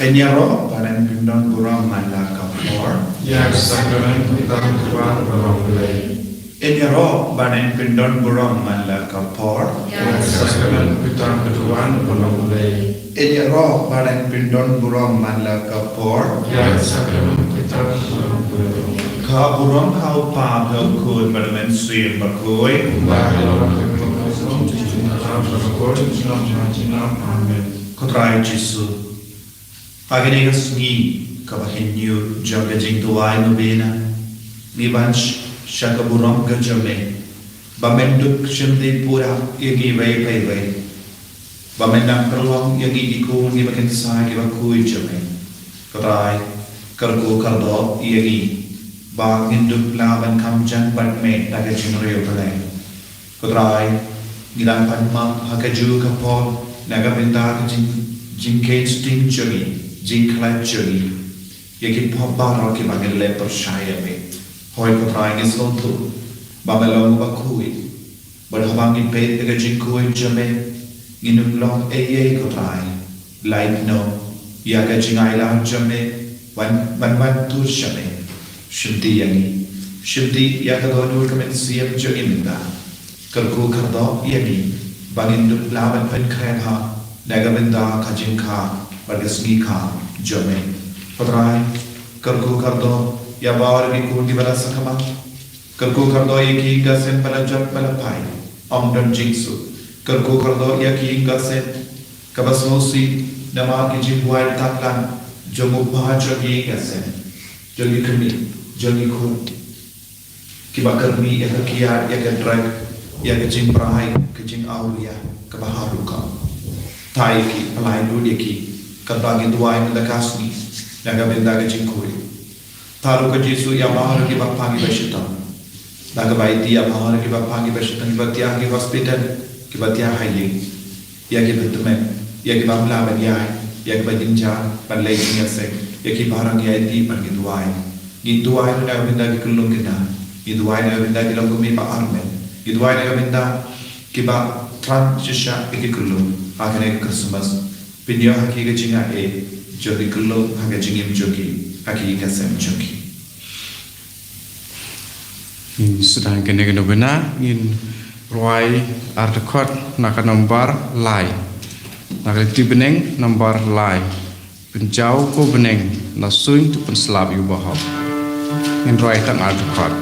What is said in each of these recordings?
Enyaro badan pindon burang mala kapor. Yak sakaran hitam tuan beroleh. Enyaro badan pindon burang mala kapor. Yak sakaran hitam tuan beroleh. Enyaro badan pindon burang mala kapor. Yak sakaran hitam beroleh. Ka burang kau pa berkul bermen sri berkui. Amen. Kotrai Jesu. Agni kasni kabahinyu jaga jingtuai nubena. Mibanch shaka burang gajame. Bamenduk shimdi pura yagi vai vai vai. Bamendang perluang yagi ikun gibakin sai gibakui jame. Kotrai karku kardo yagi. Ba induk laban kamjan batme daga jingriyo palai. Kotrai ngidang panma hakaju kapol naga pinta jingke sting jogi. Jingklat jogi, yakin pembara ke bagai lepar syaya me, hoi putrai ni sontu, babalong bakui, berhabangin pe dengan jingkui jame, inum long kotrai, lain no, yaga jingai lah jame, wan tu jame, shimti yaga godur kemen siap jogi minta, kerku kerdo yagi, bangin dup laban pen keren ha, naga minta kajingka. Bergesgi ka jome potrai kerku kardo ya bawar ni kun di bala sakama kerku kardo yaki gasen bala jat bala pai om dan jingsu kerku kardo yaki gasen kabasmosi nama ki jingwai taklan jomu bahajagi gasen jogi kami jogi kun kibakarmi ya kiar ya drag ya jing prai ke jing aulia kabaharuka tai ki palai du ki Kabagi duai mendakasni, naga bendaga jingkuri. Taru ke Jesu yang mahal ke bapangi basitan. Naga baiti yang mahal ke bapangi basitan, kibatia ke hospital, kibatia hayi. Ya ke bentumen, ya ke bamla banyai, ya ke badinja, balai nyasek, ya ke barang ya di pergi duai. Ni duai naga bendaga kulung kena, ni duai naga bendaga lagumi pa armen, ni duai naga bendaga kiba transisha ke kulung. Akhirnya Christmas. Pinyo haki ka jinga jogi kulo haka jingim jogi haki ka sem jogi. Sedang kena benar in ruai artekot nak nomor lai nak ti beneng nomor lai penjau ko beneng na suing tu penselab yu bahau in ruai tang artekot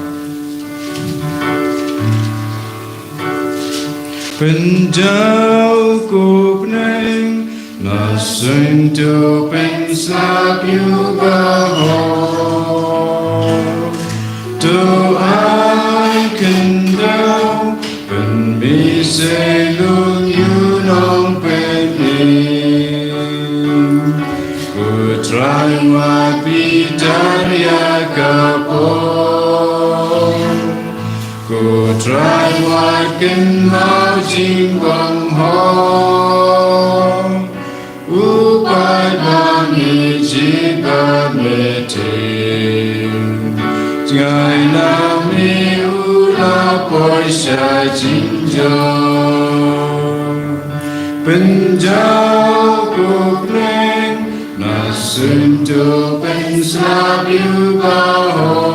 penjau ko beneng Nothing to penslap you behold. Do I condemn when me say look you don't believe? Good try what be done ya kapon. Good try what can marching bang home. Upai bami jiba meting Jangai nami ula poisya jinjo Penjau kupleng Nasunto penslap yu baho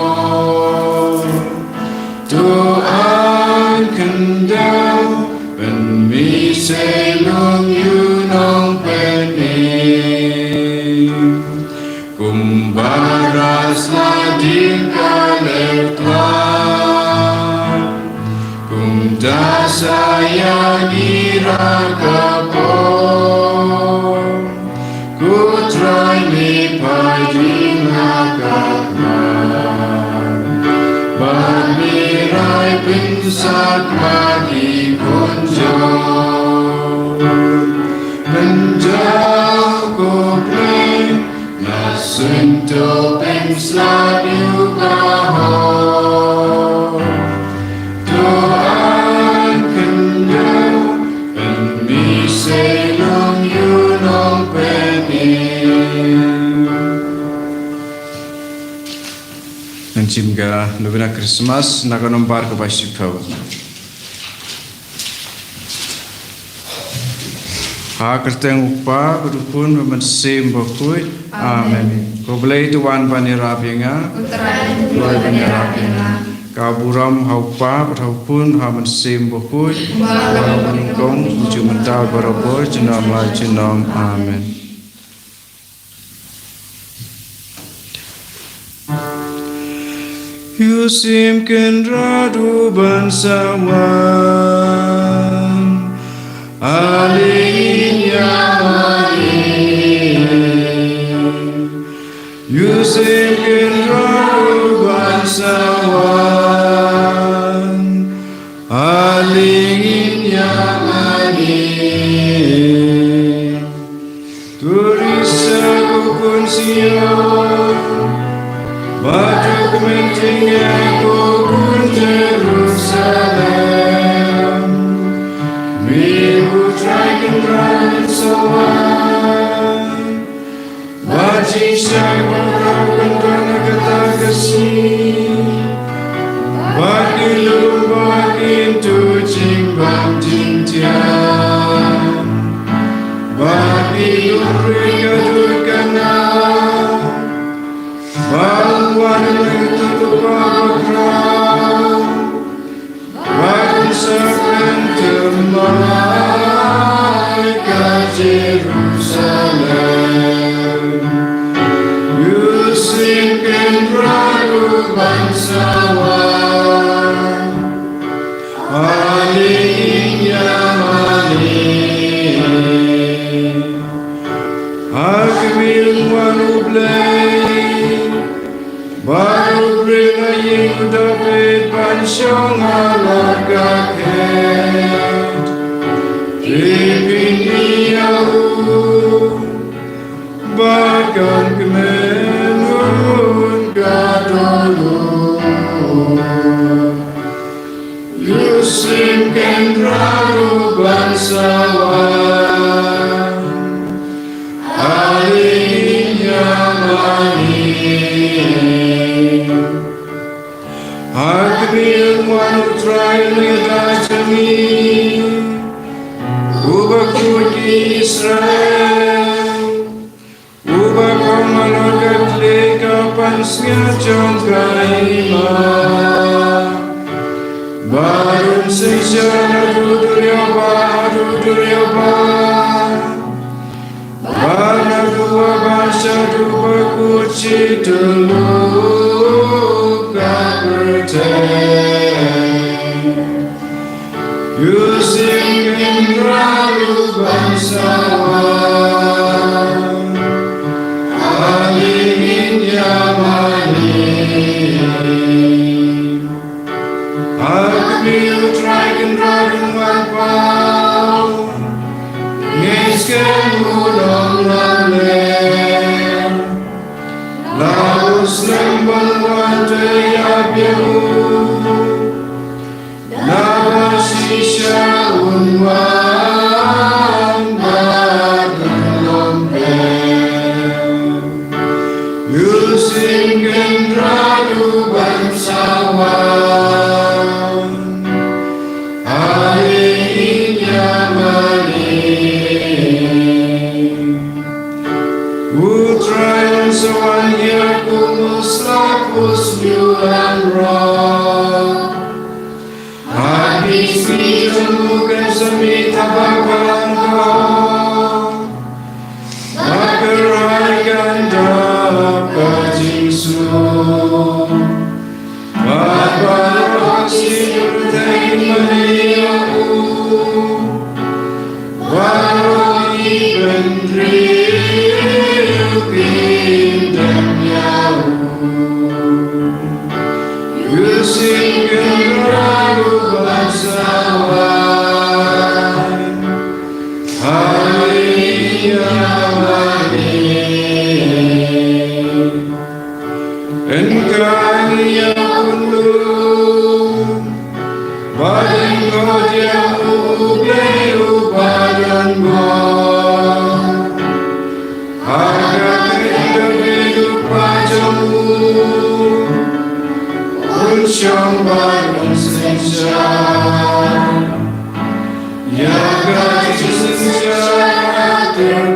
Tuhan kendau Ben mi selong yu nong Kumbaras lading kalertwan Kumdasaya girakapon Kutrai ni paging hakakman Bamirai pinsat magi konjong Menjauh kupleng Nasunto penslap yu kahong Tuhan kendau Pemi selong yu nong pening Nancim ga novena Christmas Nakanombar ke Pasipau Kerteng upa berupun memensim bakui. Amen. Kau belai tuan panirap yenga. Tuan panirap yenga. Kau buram haupa berupun memensim bakui. Kong jumental berabur jenam la jenam. Amen. Yusim radu bansawan. Alinya Yusuf Rabu bangsawan Alinya Turisa kukun Sion Baju kementingnya kukun Jerusalem Dragon run so on Baji syai berkaukan dana kata kasih Bagi lumbak itu jimbang jintian Bagi luri kadurkan Baluan mentutup bakram Bagi serkan termalah Jerusalem Yusuf Rabu bangsawan Alinya Hakimil wanublay Baru beringa yang David pansyong alat kaket Bahkan kemenun kadolu Yusuf Rabu bangsawan Alinya Hakimil wanutrai ngedajami Ubakuti Israel Ubakamanot lekapan siajong kaima Barun sejarah duduryaba Bana dua bahasa dua kuci teluk kaperten Yusuf Rabu bangsawan Alinya Hakimil dragon wapau Ngisken ulong lalem Laus lembang wadai abiu Sisha unwan bagelompe Yusuf Rabu bangsawan Alinya Putra yang sewanya kumus yuan roh Habis ditemukan semita bakalan kau Makeraikan dapat jingsun Bapak roksir tekin meniaku Waroi bendriu pindam nyau Yusuf Rabu bangsawan Alinya Engkau yang undung Badan kau jauh beliau badan kau Harga hidup pajamu Unsyong badan senja Yaga senja in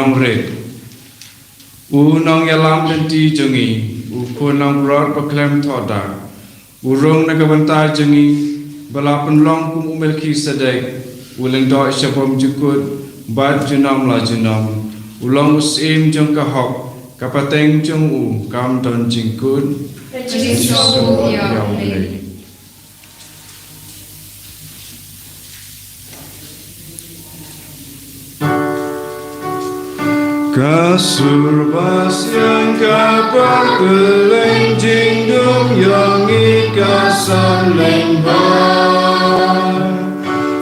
nong red u nong yalam dan ti jengi u pun nong rod paklem thoda u rong na kabanta jengi balapan long kum umel ki sadai u leng do syapom jukut bad junam la junam u long usim jong ka hok kapateng jong u kam don jingkun Registrou yang play. Kasur yang kabar keleng jingdung yang ikasan lembah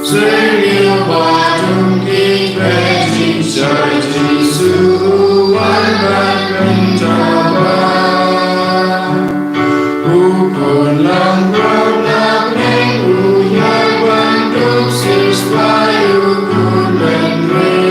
Seriu badung kita jinsai jisuan bahkan jabat Ukun lambrok nak neng uyak banduk sispai ukun lendreng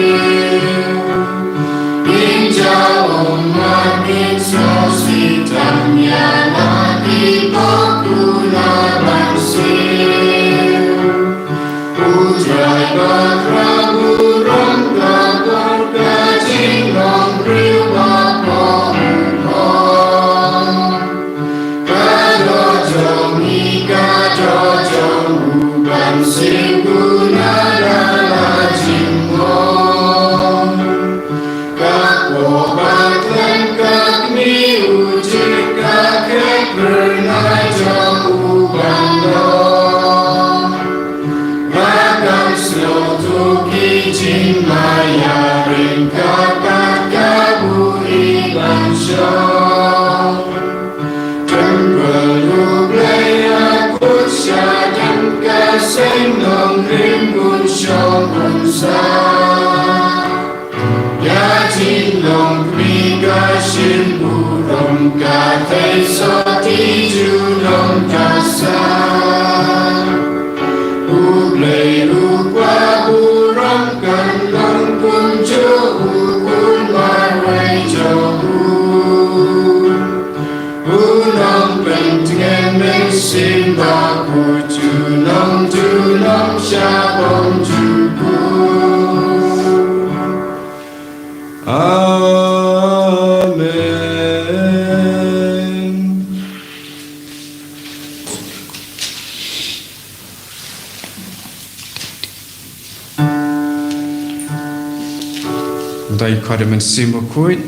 Dai khademen simba kuit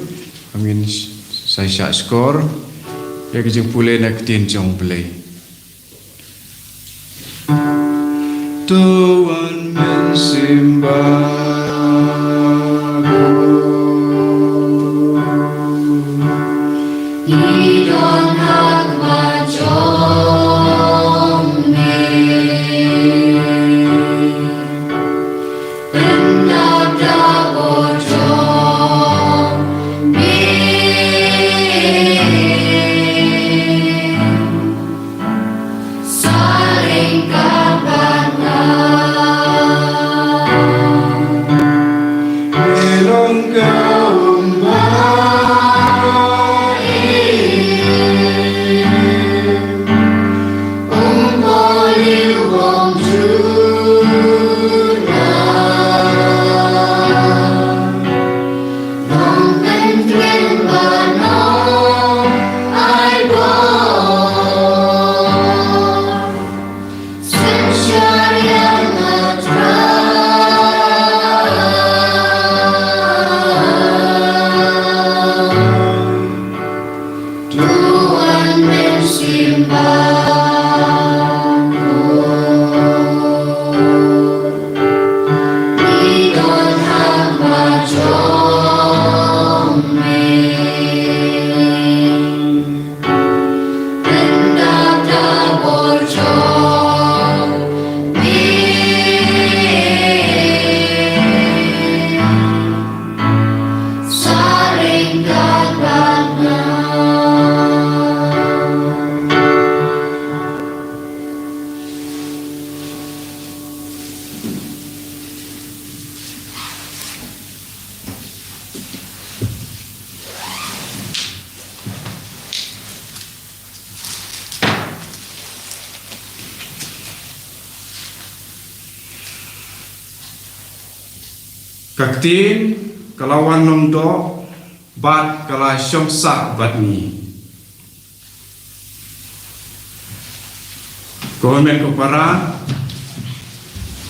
amin sai sha skor ya kijing pule nak tin jong play Tuan men simba Kaktin kalawan nom do bat kala syongsa bat ni Komen ko para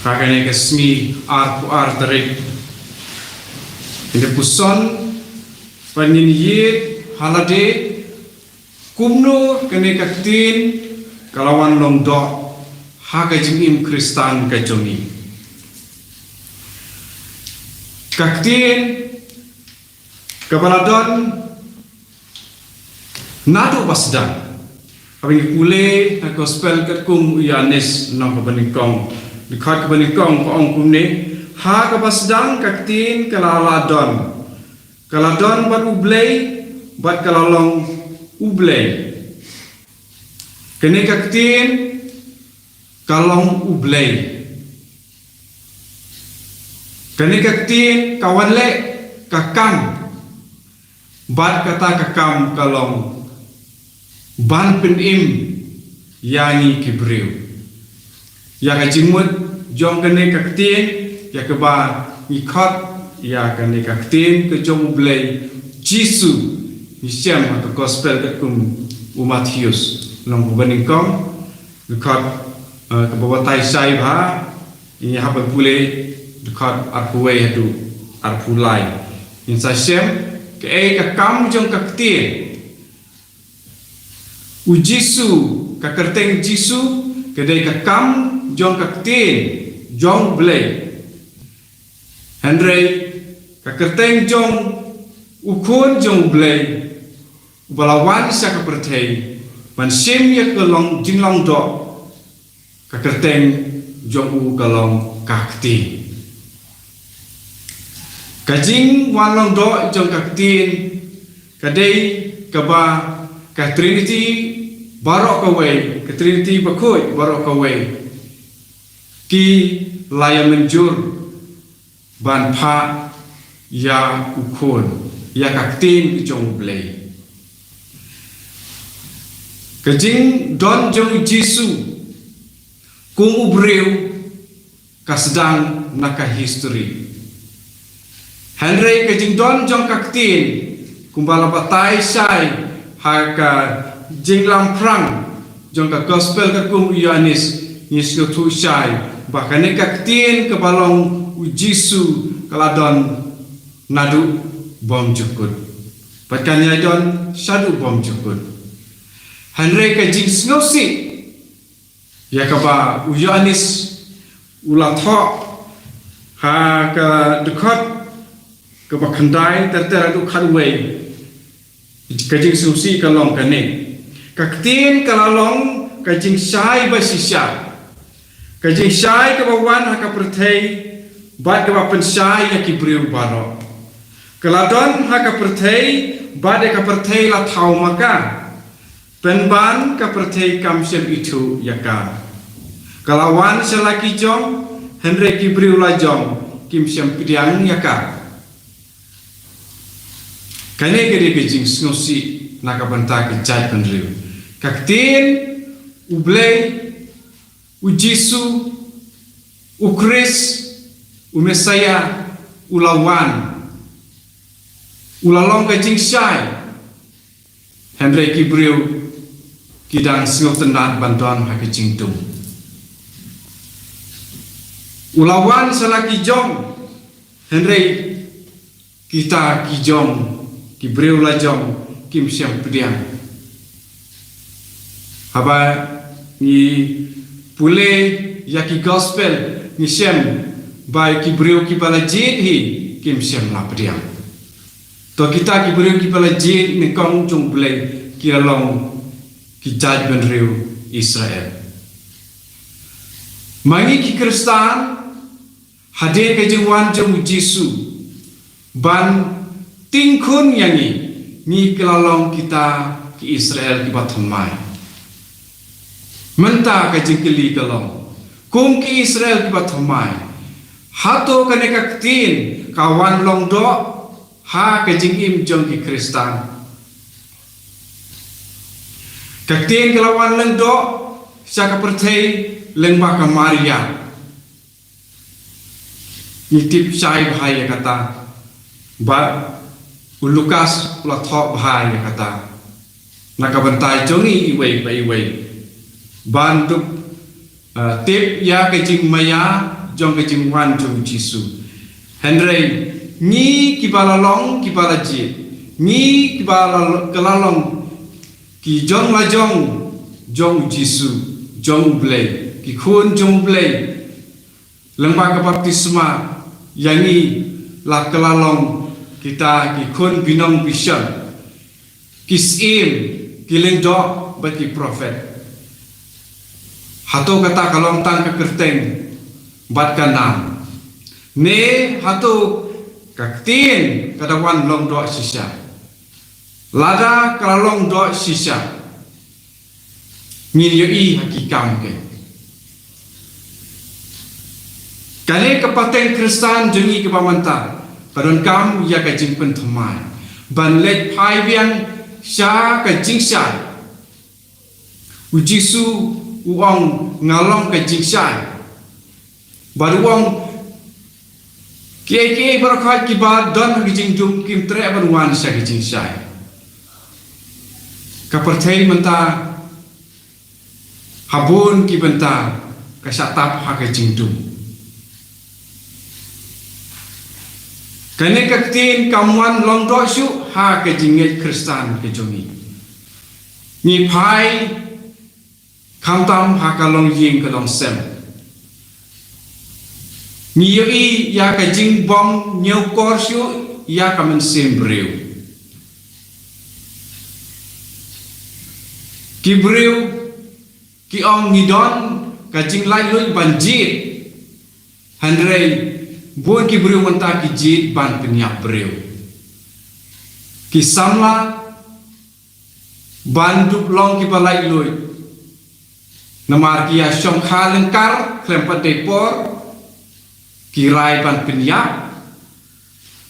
kakane kasmi ar tarik inde puson panin yit halade kumno kene kaktin kalawan long do ha ka jingim kristan ka jongi kaktin kabaladon nado pasdan Abang kule na gospel kat kum uyanes nang kabanikong dikhat kabanikong paong kumne ha kapasdang kaktin kaladon bat ublay bat kalalong ublay kene kaktin kalong ublay kene kaktin kawanle kakam bat kata kakam kalong ban penim yani kibriu ya ka jingmut jong kene kaktin ya ke ba ikhat ya kene kaktin ke jong blai jisu Isiam atau gospel kat kum Matthews long baningkong dekat ke bawah tai sai ba ini haba pule dekat arpuai hadu arpulai in sasem ke ka kam jong kaktin Ujisu kakerteng jisu kedai kakam jong kaktin jong blay Henry kakerteng jong ukun jong blay balawan sa kapertei man sim ya kelong jinglong do kakerteng jong u kalong kakti kajing walong do jong kaktin kadai kaba ka Trinity barok kawai ka Trinity bakoi barok kawai ki laya menjur ban pha ya ukon ya kaktin jong blai kajing don jong Jisu kung ubreu kasdang naka history Henry kajing don jong kaktin kumbala batai sai haka jinglam prang jong ka gospel ka kum Yohanes Yesus tu sai bahkan kaktin ke balong Jisu kaladon nadu bom jukut bahkan ya don sadu bom jukut Henry ka jing snosi ya ka ba Yohanes ulatho ha ka dekat ke bakandai tertera du khanwei kajing susi kalong kane kaktin kalalong kajing sai basisya kajing sai kabawan haka perthei bad ka pensai ya kibriu baro kaladon haka perthei bad ka perthei la thau maka penban ka perthei kamsem itu yaka kalawan selaki jom Henry kibriu la jom kimsem pidiang yaka kane gede kajing snosi nakabanta ke jai penriu kaktin ublay ujisu ukris umesaya ulawan ulalong kajing syai Henry kibriu kidang snotenat bantuan hakajing tum ulawan salaki jom Henry kita kijom kibreu la jom kim siam pediang haba ni pule yaki gospel ni siam bai kibreu ki pala jit hi kim siam la pediang to kita kibreu ki pala jit ni kong jong pule ki long ki jaj ben riu Israel mangi ki kristan hade ke jengwan jong Jisu ban tingkun yang ni kelalong kita ke Israel ki batamai menta ka jingkili kalong kum ki Israel ki batamai hato kane kaktin kawan long do ha ka jingim jong ki Kristan kaktin kelawan leng do sa ka perthei leng maka Maria nitip sai bahaya kata Ba Lukas la thok bahai kata nakabantai jongi iwei ban duk tip ya ke jing maya jong ke jing wan jong Jisu Henry ni kibalalong kibalaji ni kibalalong ki jong la jong Jisu jong blay ki khun jong blay lembaga baptisma yangi la kelalong kita ki khun binong vision kisim kilengdo bagi prophet hato kata kalong tang ke kerteng bat kanam ne hato kaktin kadawan long do sisa lada kalong do sisa ngilioi hakikam ke kali kapateng Kristen jengi ke pamanta padon kam ya ka jing pen thomai ban let phai biang sha ka jing sai u Jisu uong ngalong ka jing sai baruong ke barakhat ki ba don ka jing dum kim tre ban wan sha ka jing sai ka perthai menta habun ki benta ka satap ha ka jing dum kene kaktin kamwan long do shu ha ke jinget Kristen ke jongi ni phai kamtam ha ka long ying ka long sem ni yi ya ka jing bom nyau kor shu ya ka men sem breu ki breu ki ong ni don ka jing lai lui banjit handrei buat ki breu menta ki jit ban penyak breu ki samla ban dup long ki balai lui namar ki asyong kha lengkar klem pate por ki rai ban penyak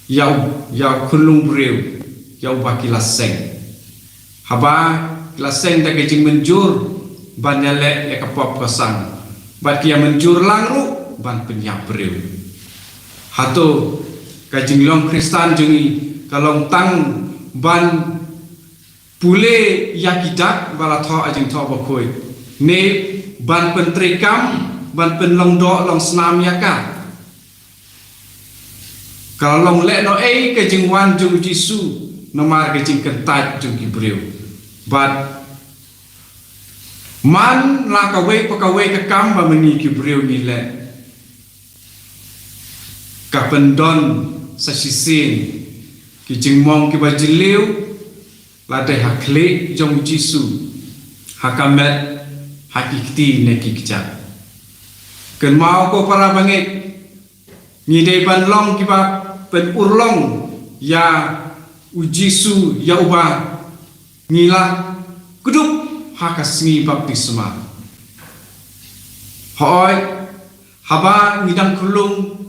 yau khulung breu yau ba ki laseng haba laseng da ke jing menjur ban yale e ka pop kasang bat ki menjur langru ban penyak breu hato kajing long Kristen jengi kalong tang ban pule yakidak bala tho ajing tho bakoi ne ban pentrikam ban penlong do long snam yaka kalong le no kajing wan jung Jisu nomar kajing kentat jung kibreu bat man la pakawe ka kam ba mengi kibreu ni le kapendon sa sisin ki jingmong ki bajiliu lade hakle jong Jisu hakamet hakikti ne ki kja ken mau ko para bangit ni de ban long ki ba pen urlong ya u Jisu ya uba ngila kudup hakasngi baptisma hoi haba ngidang kulung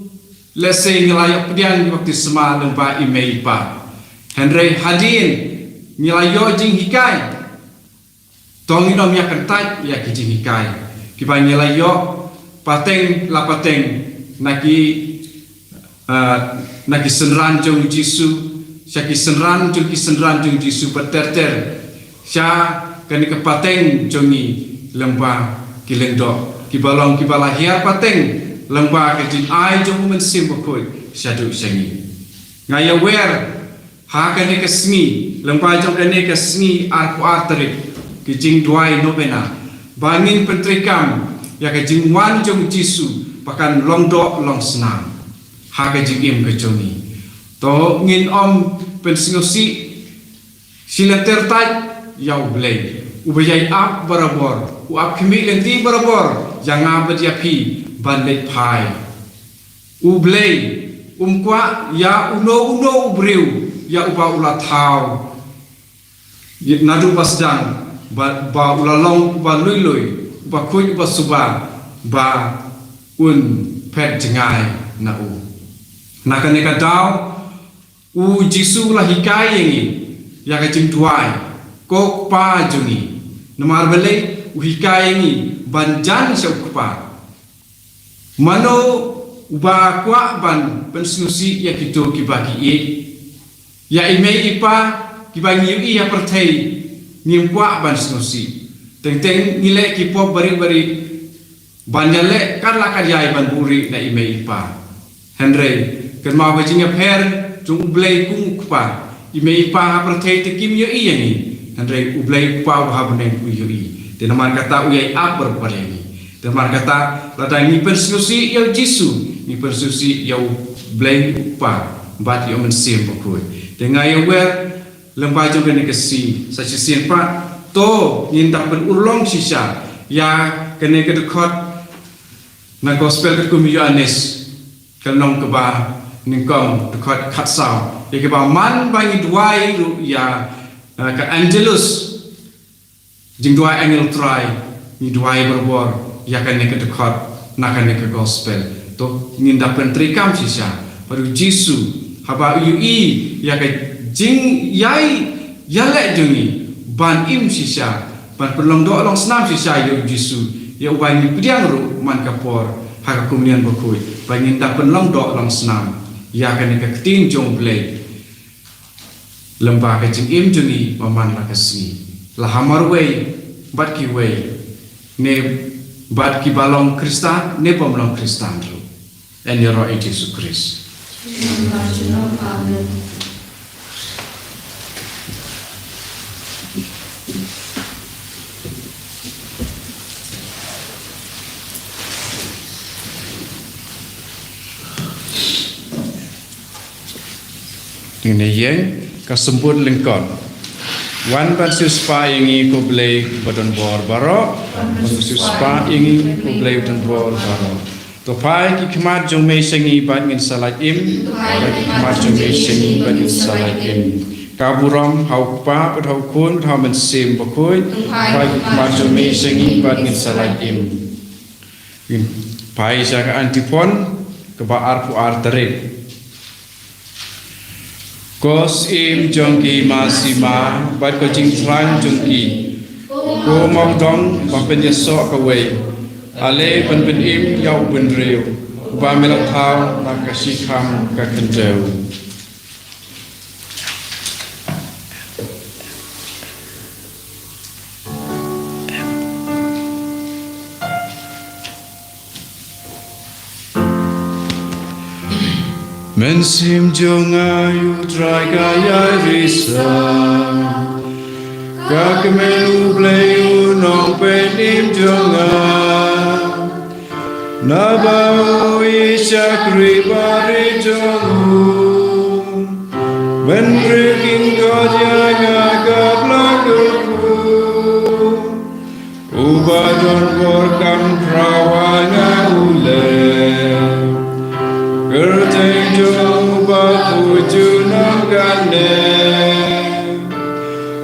lesei ngelayak pedian baptisma lempa imei pa Henry hadin ngelayo jing hikai tong inom ya kentat ya ki jing hikai ki ba ngelayo pateng la pateng naki senran jong Jisu syaki senran jong Jisu berterter sya kani ke pateng jongi lemba ki lengdo ki balong ki balahir pateng lemba ke jin ai jong men sim bakoi syadu sangi ngaya wer ha kani ke smi lemba jong kani ke smi aku atrik ki jing duai novena bangin pentrikam ya ke jing wan jong Jisu pakan longdo long senang ha ke jing im ke jongi to ngin om pensingosi silater tat yau blei ubayai ap barabor u ap khimi lenti barabor janga badiapi banlet pai ublei kwa ya uno ubreu ya uba ula thau nadu basdang ba ulalong ba lui ba khoi ba suba ba un pet jengai na u nakane ka dau u Jisu la hikai yengi ya ka jing tuai kok pa jungi nomar belai u hikai yengi banjan sekpa mano uba kwa ban pensusi ya kito kibaki ya email ipa kibang yu ya perthei nim kwa ban snosi teng nile ki pop bari banjale karla karyai ban buri na email ipa Henry kan ma bajinga per jung blai kung kwa email ipa perthei te kim yu yani Henry ublai kwa ha benen ku yu te naman kata uyai upper pareni te naman kata ladang ni pensusi yau jisu ni pensusi yau blai pa bat yo men sim pokoi dengan yang wer lembai jom ni kasi sa sien pa to yin tak pen urlong sisa ya kene ke dekot na gospel ke kumi Yohanes kanong ke ba ningkong dekot khatsau ya ke ba man bangi duai ru ya ke Angelus jing duai angel try ni duai berbor ya kene ke dekot na kene ke gospel to yin tak pen trikam sisa baru Jisu haba UI ya ke jing yai yale jungi ban im sisa ban perlong do long snam sisa yo Jisu ya ubai ni priang ru man kapor ha komunian bokoi bangin da perlong do long snam ya ke ne ke tin jong play lemba ke jing im jungi maman la kasi la hamar wei bat ki wei ne bat ki balong Kristan ne pomlong Kristan ru en yoro Yesus Kristus. Amen. Ini yang kesemput lengkap. Wan pansus pa ingi ko blay badon bor baro, pansus pa ingi ko blay badon bor baro. To pai ki khmat jong me sengi ban ngin salai im, ki khmat jong me sengi ban ngin salai im. Kaburam hau pa pat hau kun hau men sim bakoi, pai ki khmat jong me sengi ban ngin salai im. Pai jaga antipon ke ba arpu arterik. Kos im jongki masima bat ko jing tran jongki ko mong dong ba pen yesok ka wei ale pen im yau ben reu ba melak thau na ka sikham ka kendeu Men sim jonga yu trai kaya risa Kak melu bleyu nong penim jonga Nabau isyak ribari jongu Men riking kodyaga kablakuku Ubadon borkam prawanga uleh Gerteng jong baku junam gane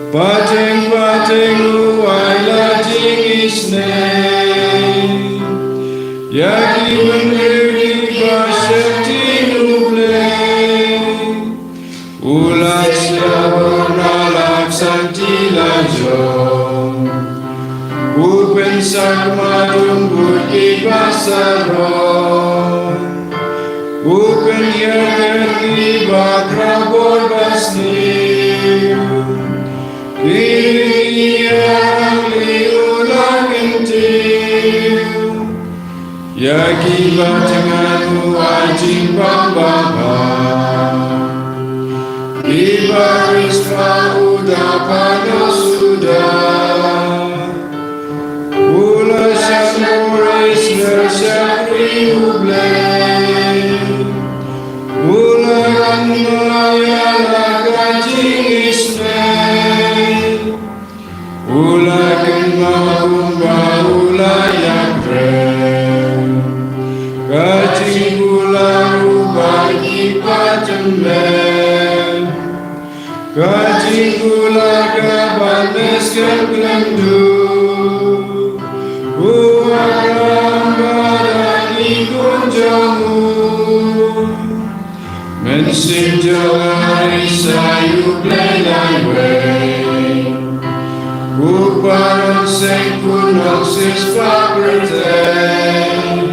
Pateng uai la jing isne Yaki mengerti pasyakti nuble Ulat siapa nalak santi lanjong Upen sakmadung budi pasaron Bukan yang tiba terabur basni Diri yang liulang intim Ya kibat dengan wajib bamba Tiba Kristus udah pada sudah Mula syampuris bersyakri ublay Ulang maya gaji isne Ulang mabumba ulayak rem Gaji ulang ubagi patemben Gaji ulang kabanes kegelendu Uang baraki kunjamu Mensim jawari sayu plenai way Uparan sengkunok sispa bertay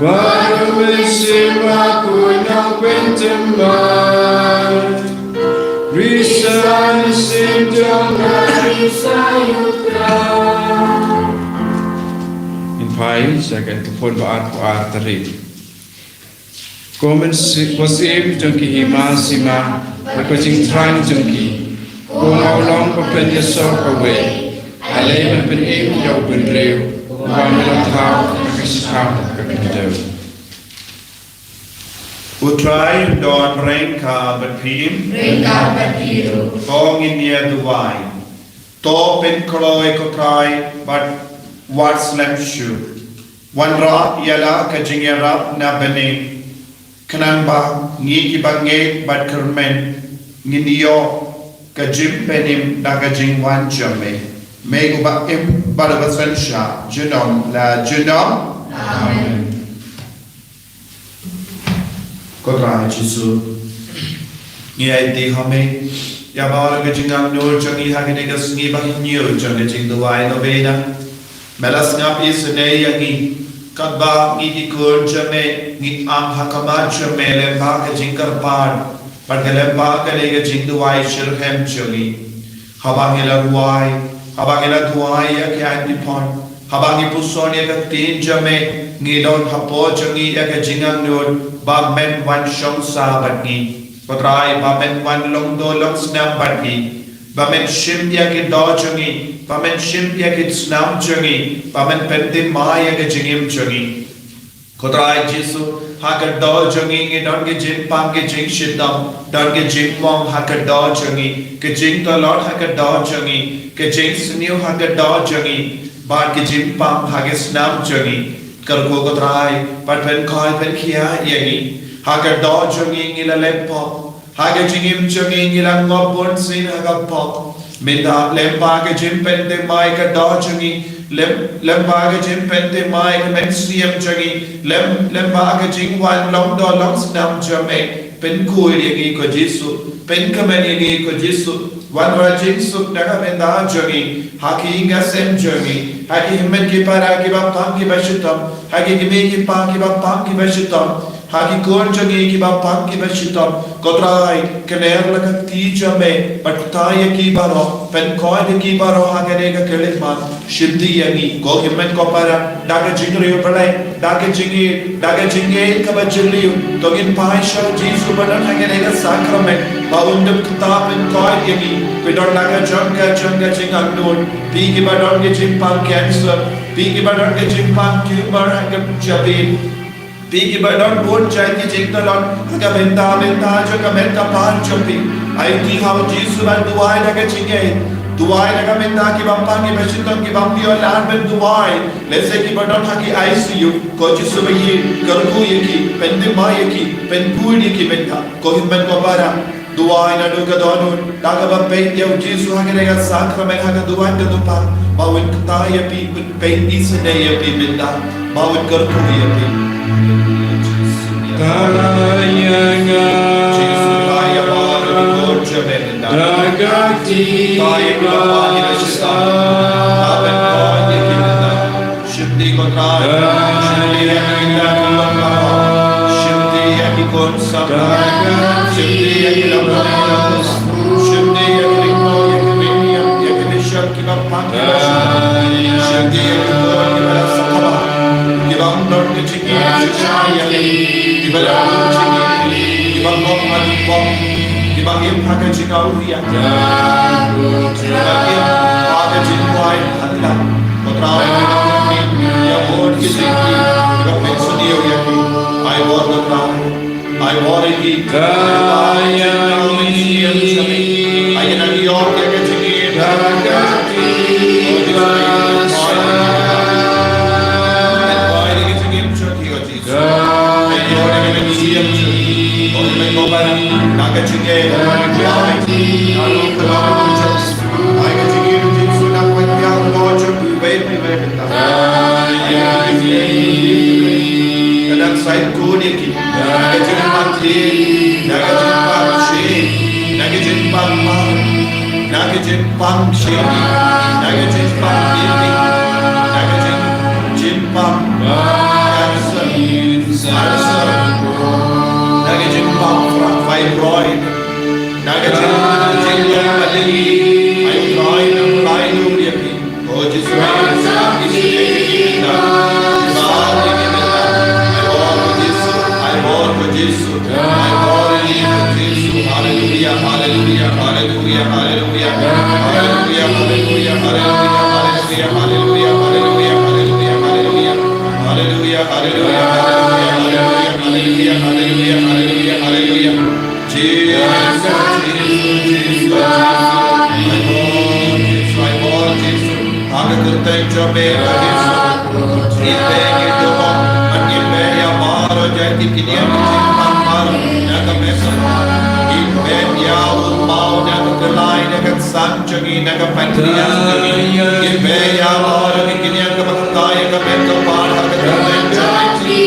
Baru mensim aku nang pentemban Bisa sinjong in pai second to pon baat ko arteri. Komen wasim jengki hima sima berkucing trang jengki. Kau long pepen yesok awe. Alay pen im jauh bendreu. Wamilang tau kakisah kakindeu. Utrai don rengka berpim, tong inia duwai. To pen koloi kotrai, but what's left shoe. One rap yala kajingya rap na bene. Kanang ba ngi kibange but kermen nginio kajim penim na kajing wan jame. Megu ba im balabasan sha junom la junom. Amen. Kotrai Jisu Ngiai di hame Ya bawala kajingang nur Jangi hagine kasngi bahin nyo Jangi jing duwai novena Melas ngap isunay yangi Kadba ngi ikur jame Ngi am hakamat jame Lemba kajing karpan Padka lemba kalega jing duwai Shirhem jangi Habang ila ruwai Habang ila duwai ya kya dipon Habang ipuson ya katin jame Ngidon hapo jangi ya kajingang nur ba men wan shong sa batni patrai ba men wan long do long snam batni ba men shim ya ke do jangi ba men shim ya ke snam jangi ba men pente ma ya ke jingim jangi kotrai Jisu ha ke do jangi nge don ke jin pam ke jing shidam don ke jing mong ha ke do jangi ke jing to lord ha ke do jangi ke jing sniu ha ke do jangi ba ke jing pam ha ke snam jangi Karko kotrai, but when koi pen kia yagi, haga do jungi ila lempo, haga jingim jungi ila ngopun sin haga pop, minda lempa ke jim pente mai ka do jungi, lempa ke jim pente mai ka men siem jungi, lempa ke jing wan long do long snam jame, pen kui yagi ko Jisu, pen kamen yagi ko Jisu, wan rajing suk daga menda jungi, haki inga sem jungi, Hagi himmet ki para ki bapam ki bashitam, hagi gime ki pa ki bapam ki bashitam, hagi kon jangi ki bapam ki bashitam, kotrai kener laka ti jame, pataya ki baro, pen koi ki baro hagarega kelikman, shildi yangi, go himmet ko para, daga jingri upalai, daga jingi kabajiliu, togin paisha Jisu banan hagarega sacrament, baundam kitab pen koi yangi, pedon daga janga jingang nun, pigi badon ke jimpang cancer, pigi badon ke jimpang tumor hagam jabin, pigi badon bone jai ki jingdalon hagamenta jogamenta pan jopi. I think how Jesus and duwai daga jingai, duwai daga menta ki bapang ki bashitam ki bappi or land ben duwai. Let's say ki badon haki ICU, ko Jesus bayi karku yaki, pendi ma yaki, pen pudi yaki menta, ko himmen ko para. Duwai na duga donun, daga ba pain yaw Jisu hagarega sacrament haga duwai ka dupa, bawin kataya pi, pain isanaya pi minda, bawin karkuya pi. Tayangan Jisu kaya bara bikorja minda, dagati kaya bilapani na sisa, aben kaya kinda, shibdi kontraya, shibdi yakita kulaka, shibdi yakikon sabra, shibdi yakilapos, shibdi yakilimo yakimiya, yakilisha kilapani na sisa, shibdi yakilapos kibala sakaba, kibang lord ke chiki, shishayali, kibala chiki, kibang mong malipong, kibang impaka chikauria, kibang impaka chikuay hatla, kotrawe kinakami, yabod kisiki, kibang mensuniyo yaki, I want the crown, I want it heat, I can have your yakachiki, dagati Side code ki nagajin pati nagajin pangshi nagajin pangma nagajin pangshi nagajin pangdi nagajin jimpang cancer nagajin pang fibroid nagajin tay jobe Yesu ipe gitu ipe ya maro jadi kini maro naga mesa ipe ya mau naga kelai naga sanjagi naga pandria ipe ya maro kini naga pakai naga beto par naga kerja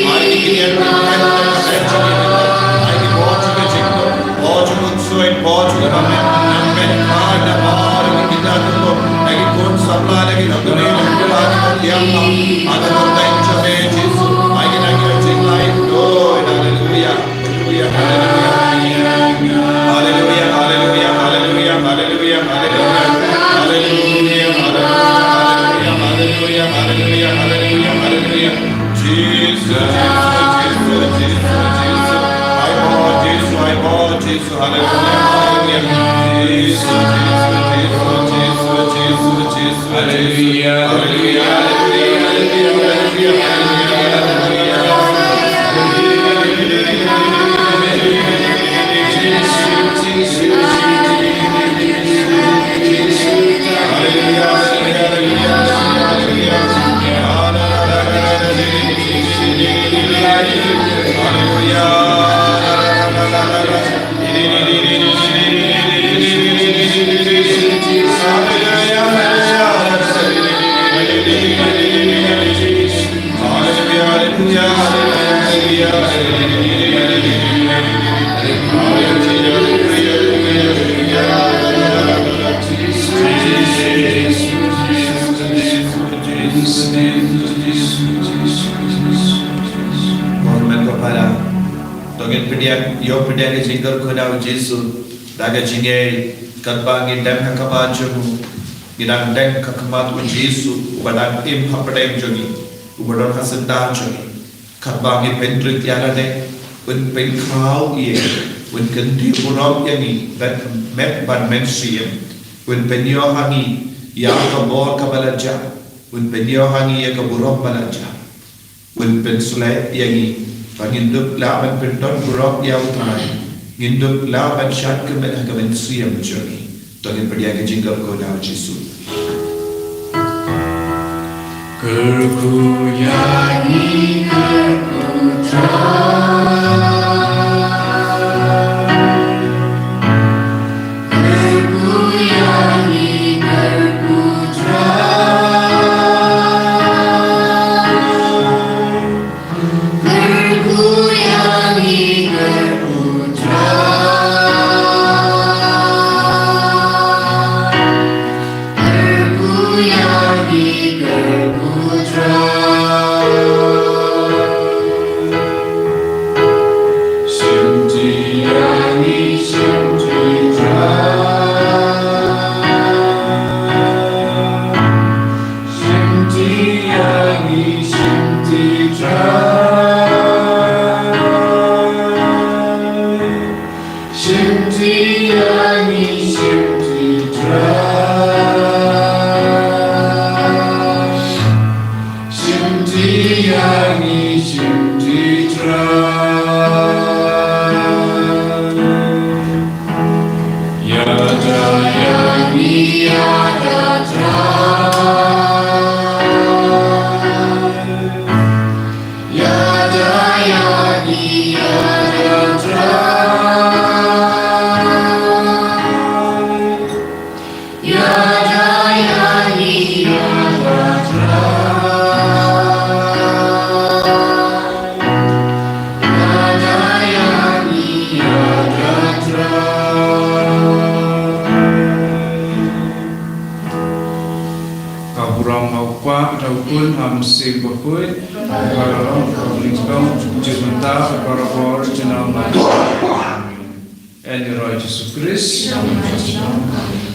ai kini naga ai boju ke jingdo boju mutsoi boju kame naga ada maro kini naga ai kon sabla lagi naga naga yang ada orang jobe Yesu ai naga jinglai do hallelujah hallelujah hallelujah hallelujah hallelujah hallelujah hallelujah hallelujah hallelujah hallelujah hallelujah Jesus I want Jesus hallelujah Jesus hallelujah hallelujah yo pedang jinggal kena Yesus daga jingai katbangi dem hakabaju gidang dem kakamat Yesus badang im hapadeng jogi ubadon hasenda jogi katbangi pentrit tiada ne un pen khau ye un kendi urom yangi that met ban mensiam un penyo hangi ya kabor kabalaja un penyo hangi ya kaburom balaja un pensule yangi panginduk laban penton buruk ya utrai nginduk laban syat kemen hagamen siam jogi tongin perdiaga jinggal ko na Yesus Kerku yangi Amen.